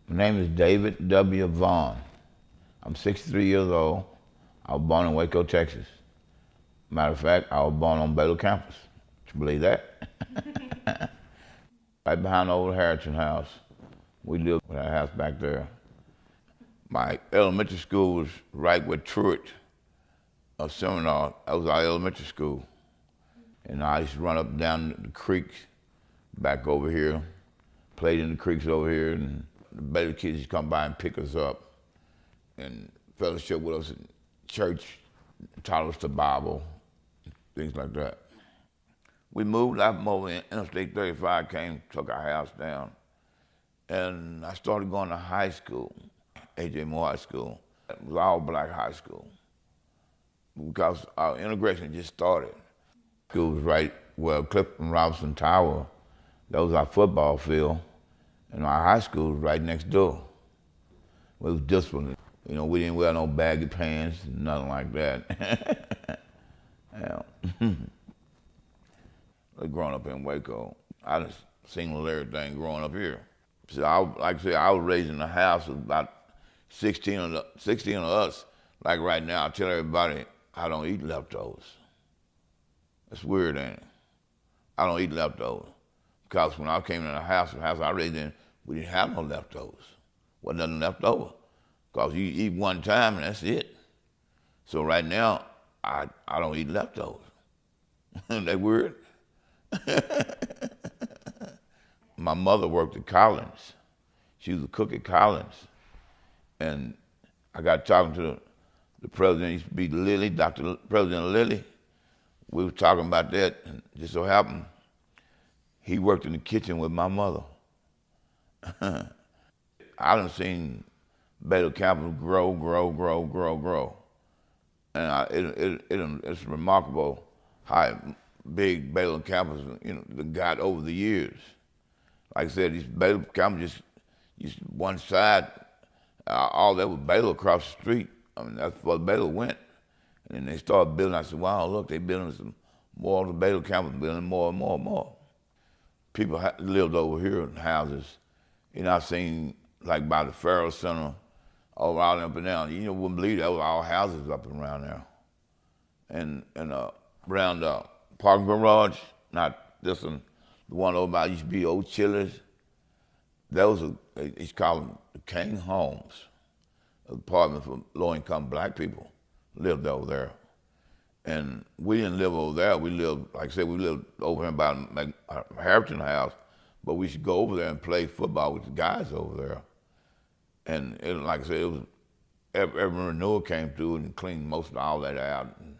My name is David W. Vaughn. I'm 63 years old. I was born in Waco, Texas. Matter of fact, I was born on Baylor campus. Would you believe that? Right behind the old Harrison house. We lived in that house back there. My elementary school was right with Truett, a seminar. That was our elementary school. And I used to run up and down the creeks back over here, played in the creeks over here, and the Baylor kids used to come by and pick us up and fellowship with us in church, taught us the Bible, things like that. We moved out from over in Interstate 35, came, took our house down, and I started going to high school, A.J. Moore High School. It was all black high school because our integration just started. School was right where Clifton Robinson Tower, that was our football field, and our high school was right next door. It was disciplined. You know, we didn't wear no baggy pants, nothing like that. Yeah. Growing up in Waco, I just seen everything growing up here. So like I said, I was raised in a house with about 16 of us. Like right now, I tell everybody I don't eat leftovers. It's weird, ain't it? I don't eat leftovers. Because when I came in the house I raised in, we didn't have no leftovers. Wasn't nothing left over. Because you eat one time and that's it. So right now, I don't eat leftovers. Isn't that weird? My mother worked at Collins. She was a cook at Collins. And I got talking to the president, used to be Lilly, President Lilly. We were talking about that, and just so happened, he worked in the kitchen with my mother. I done seen Baylor campus grow. And it's remarkable how big Baylor campus, got over the years. Like I said, these Baylor campus just one side, all that was Baylor across the street. I mean, that's where Baylor went. And then they started building. I said, wow, look, they building some more of the Baylor campus, building more and more and more. People lived over here in houses. I've seen, like by the Farrell Center, all around up and down. You wouldn't believe that was all houses up and around there. And around the parking garage, not this one, the one over by used to be old Chili's. It's called the King Homes, an apartment for low-income black people lived over there. And we didn't live over there. We lived, like I said, we lived over here by Harrington House, but we should go over there and play football with the guys over there. And like I said, it was every renewal came through and cleaned most of all that out. And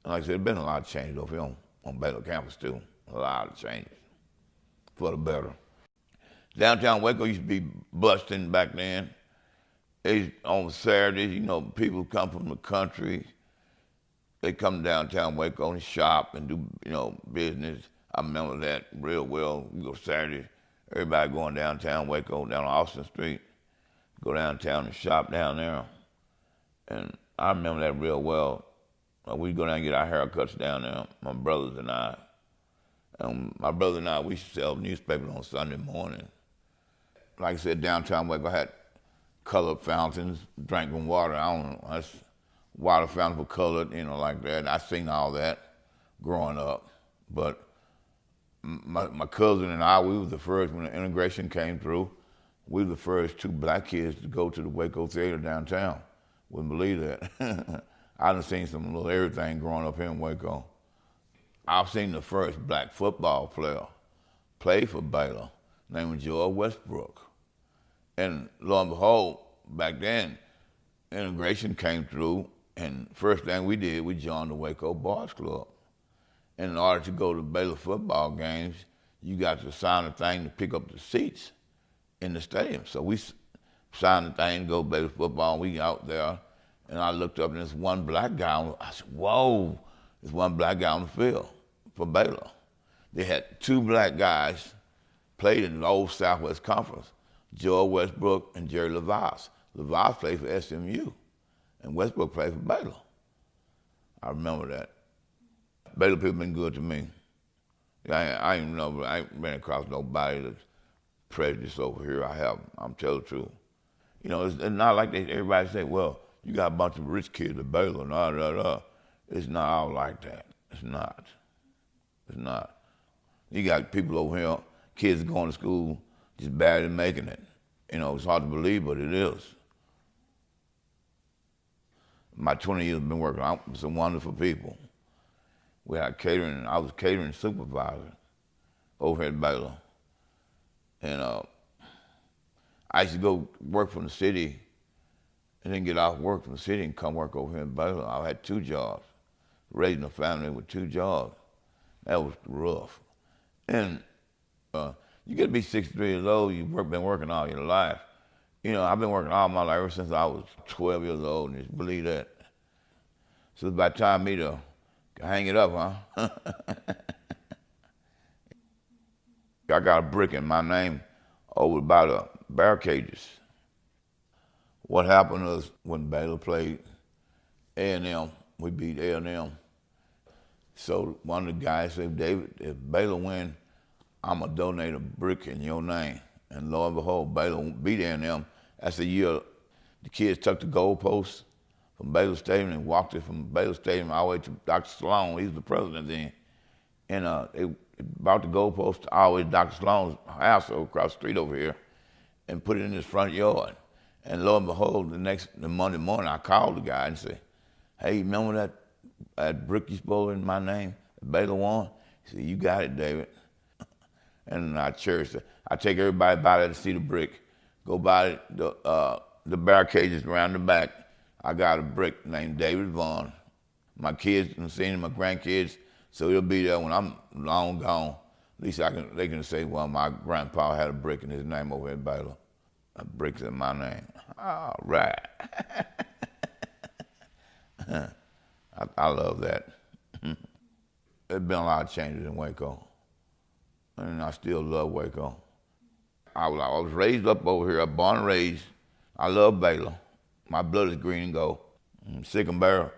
like I said, there's been a lot of change over here on Baylor campus too. A lot of changes for the better. Downtown Waco used to be busting back then. On Saturdays, people come from the country. They come downtown Waco and shop and do, business. I remember that real well. We go Saturday, everybody going downtown Waco, down Austin Street, go downtown and shop down there. And I remember that real well. We'd go down and get our haircuts down there, my brothers and I. And my brother and I, we used to sell newspapers on Sunday morning. Like I said, downtown Waco had colored fountains, drinking water. I don't know, that's water fountains were colored, like that. I seen all that growing up. But my cousin and I, we were the first, when the integration came through, we were the first two black kids to go to the Waco Theater downtown. Wouldn't believe that. I done seen some little everything growing up here in Waco. I've seen the first black football player play for Baylor, named George Westbrook. And lo and behold, back then, integration came through, and first thing we did, we joined the Waco Boys Club. And in order to go to Baylor football games, you got to sign a thing to pick up the seats in the stadium. So we signed the thing to go to Baylor football, and we out there, and I looked up, and there's one black guy. I said, whoa, there's one black guy on the field for Baylor. They had two black guys played in the old Southwest Conference, George Westbrook and Jerry LaVasse. LaVasse played for SMU, and Westbrook played for Baylor. I remember that. Baylor people been good to me. I ain't ran across nobody that prejudice over here. I'm telling the truth. You know, it's not like everybody say, well, you got a bunch of rich kids at Baylor, It's not all like that. It's not. It's not. You got people over here, kids going to school, just barely making it. You know, it's hard to believe, but it is. My 20 years been working out with some wonderful people. We had catering, I was catering supervisor over at Baylor. And I used to go work from the city and then get off work from the city and come work over here in Baylor. I had 2 jobs, raising a family with 2 jobs. That was rough. And you get to be 63 years old, you've been working all your life. You know, I've been working all my life ever since I was 12 years old, and just believe that. So it's about time me to hang it up, huh? I got a brick in my name over by the barricades. What happened was when Baylor played A&M, we beat A&M. So one of the guys said, David, if Baylor win, I'm going to donate a brick in your name. And lo and behold, Baylor beat A&M. That's the year the kids took the goalposts from Baylor Stadium and walked it from Baylor Stadium all the way to Dr. Sloan. He was the president then. And they brought the goalpost all the way to Dr. Sloan's house across the street over here and put it in his front yard. And lo and behold, the Monday morning, I called the guy and said, hey, you remember that brick you spoke in my name, Baylor won? He said, you got it, David. And I cherished it. I take everybody by there to see the brick, go by the barricades around the back. I got a brick named David Vaughn. My kids can see him, my grandkids, so he'll be there when I'm long gone. At least they can say, well, my grandpa had a brick in his name over at Baylor. A brick's in my name. All right. I love that. There's been a lot of changes in Waco, and I still love Waco. I was raised up over here, born and raised. I love Baylor. My blood is green and gold. Sick and barrel.